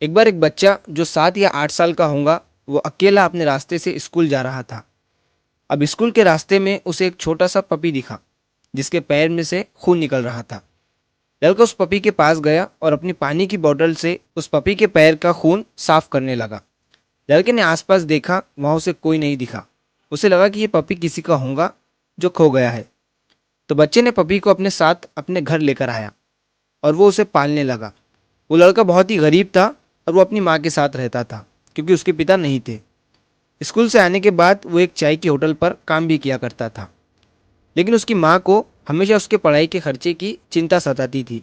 एक बार एक बच्चा जो 7 या 8 साल का होगा, वो अकेला अपने रास्ते से स्कूल जा रहा था। अब स्कूल के रास्ते में उसे एक छोटा सा पपी दिखा, जिसके पैर में से खून निकल रहा था। लड़का उस पपी के पास गया और अपनी पानी की बोतल से उस पपी के पैर का खून साफ करने लगा। लड़के ने आसपास देखा, वहां उसे कोई नहीं दिखा। उसे लगा कि ये पपी किसी का होगा जो खो गया है। तो बच्चे ने पपी को अपने साथ अपने घर लेकर आया और वो उसे पालने लगा। वो लड़का बहुत ही गरीब था और वो अपनी माँ के साथ रहता था, क्योंकि उसके पिता नहीं थे। स्कूल से आने के बाद वो एक चाय की होटल पर काम भी किया करता था, लेकिन उसकी माँ को हमेशा उसके पढ़ाई के खर्चे की चिंता सताती थी,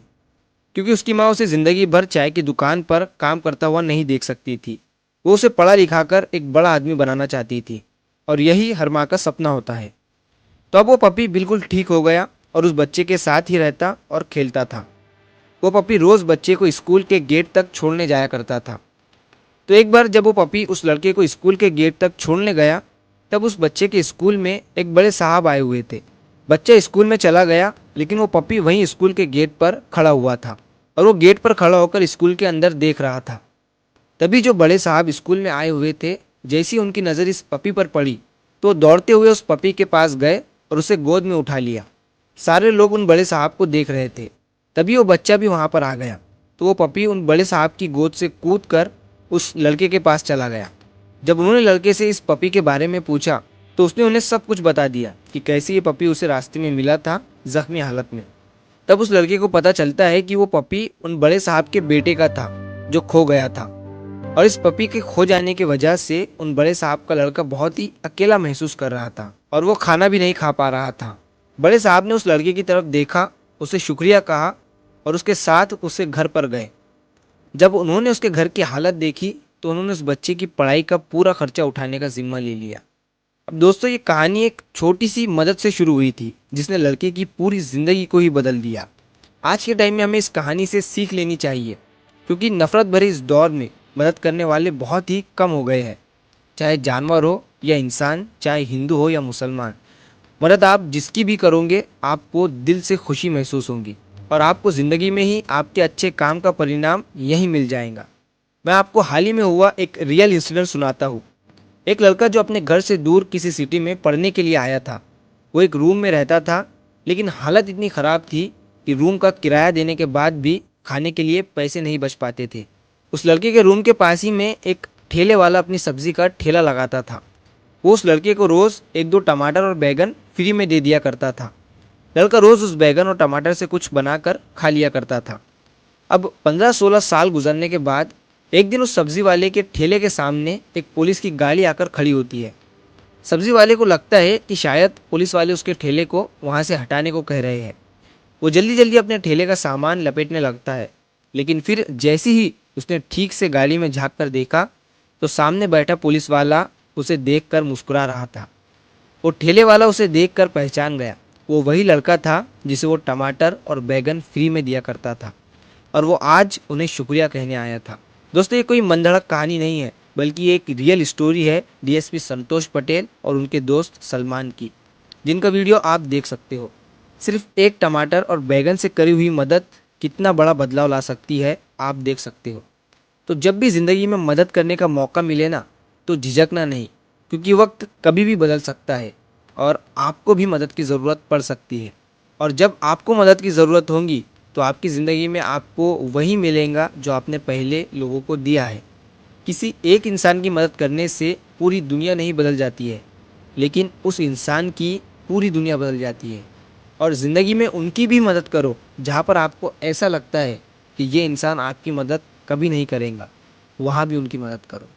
क्योंकि उसकी माँ उसे ज़िंदगी भर चाय की दुकान पर काम करता हुआ नहीं देख सकती थी। वो उसे पढ़ा लिखा कर एक बड़ा आदमी बनाना चाहती थी, और यही हर माँ का सपना होता है। तो अब वो पपी बिल्कुल ठीक हो गया और उस बच्चे के साथ ही रहता और खेलता था। वो पपी रोज़ बच्चे को स्कूल के गेट तक छोड़ने जाया करता था। तो एक बार जब वो पपी उस लड़के को स्कूल के गेट तक छोड़ने गया, तब उस बच्चे के स्कूल में एक बड़े साहब आए हुए थे। बच्चा स्कूल में चला गया, लेकिन वो पपी वहीं स्कूल के गेट पर खड़ा हुआ था और वो गेट पर खड़ा होकर स्कूल के अंदर देख रहा था। तभी जो बड़े साहब स्कूल में आए हुए थे, जैसी उनकी नज़र इस पपी पर पड़ी, तो दौड़ते हुए उस पपी के पास गए और उसे गोद में उठा लिया। सारे लोग उन बड़े साहब को देख रहे थे। तभी वो बच्चा भी वहाँ पर आ गया। तो वो पपी उन बड़े साहब की गोद से कूद कर उस लड़के के पास चला गया। जब उन्होंने लड़के से इस पपी के बारे में पूछा, तो उसने उन्हें सब कुछ बता दिया कि कैसे ये पपी उसे रास्ते में मिला था, जख्मी हालत में। तब उस लड़के को पता चलता है कि वो पपी उन बड़े साहब के बेटे का था, जो खो गया था। और इस पपी के खो जाने की वजह से उन बड़े साहब का लड़का बहुत ही अकेला महसूस कर रहा था और वो खाना भी नहीं खा पा रहा था। बड़े साहब ने उस लड़के की तरफ देखा, उसे शुक्रिया कहा और उसके साथ उसके घर पर गए। जब उन्होंने उसके घर की हालत देखी, तो उन्होंने उस बच्चे की पढ़ाई का पूरा खर्चा उठाने का जिम्मा ले लिया। अब दोस्तों, ये कहानी एक छोटी सी मदद से शुरू हुई थी, जिसने लड़के की पूरी जिंदगी को ही बदल दिया। आज के टाइम में हमें इस कहानी से सीख लेनी चाहिए, क्योंकि नफरत भरे इस दौर में मदद करने वाले बहुत ही कम हो गए हैं। चाहे जानवर हो या इंसान, चाहे हिंदू हो या मुसलमान, मदद आप जिसकी भी करोगे, आपको दिल से खुशी महसूस होगी और आपको ज़िंदगी में ही आपके अच्छे काम का परिणाम यही मिल जाएगा। मैं आपको हाल ही में हुआ एक रियल इंसिडेंट सुनाता हूँ। एक लड़का जो अपने घर से दूर किसी सिटी में पढ़ने के लिए आया था। वो एक रूम में रहता था, लेकिन हालत इतनी ख़राब थी कि रूम का किराया देने के बाद भी खाने के लिए पैसे नहीं बच पाते थे। उस लड़के के रूम के पास ही में एक ठेले वाला अपनी सब्जी का ठेला लगाता था। वो उस लड़के को रोज़ एक दो टमाटर और बैगन फ्री में दे दिया करता था। लड़का रोज़ उस बैगन और टमाटर से कुछ बनाकर खा लिया करता था। अब 15-16 साल गुजरने के बाद एक दिन उस सब्जी वाले के ठेले के सामने एक पुलिस की गाड़ी आकर खड़ी होती है। सब्जी वाले को लगता है कि शायद पुलिस वाले उसके ठेले को वहाँ से हटाने को कह रहे हैं। वो जल्दी जल्दी अपने ठेले का सामान लपेटने लगता है, लेकिन फिर जैसे ही उसने ठीक से गाड़ी में झांक कर देखा, तो सामने बैठा पुलिस वाला उसे देखकर मुस्कुरा रहा था। वो ठेले वाला उसे देखकर पहचान गया। वो वही लड़का था जिसे वो टमाटर और बैगन फ्री में दिया करता था, और वो आज उन्हें शुक्रिया कहने आया था। दोस्तों, ये कोई मनगढ़ंत कहानी नहीं है, बल्कि ये एक रियल स्टोरी है डीएसपी संतोष पटेल और उनके दोस्त सलमान की, जिनका वीडियो आप देख सकते हो। सिर्फ एक टमाटर और बैगन से करी हुई मदद कितना बड़ा बदलाव ला सकती है, आप देख सकते हो। तो जब भी ज़िंदगी में मदद करने का मौका मिले ना, तो झिझकना नहीं, क्योंकि वक्त कभी भी बदल सकता है और आपको भी मदद की ज़रूरत पड़ सकती है। और जब आपको मदद की ज़रूरत होगी, तो आपकी ज़िंदगी में आपको वही मिलेगा जो आपने पहले लोगों को दिया है। किसी एक इंसान की मदद करने से पूरी दुनिया नहीं बदल जाती है, लेकिन उस इंसान की पूरी दुनिया बदल जाती है। और ज़िंदगी में उनकी भी मदद करो जहाँ पर आपको ऐसा लगता है कि ये इंसान आपकी मदद कभी नहीं करेगा, वहाँ भी उनकी मदद करो।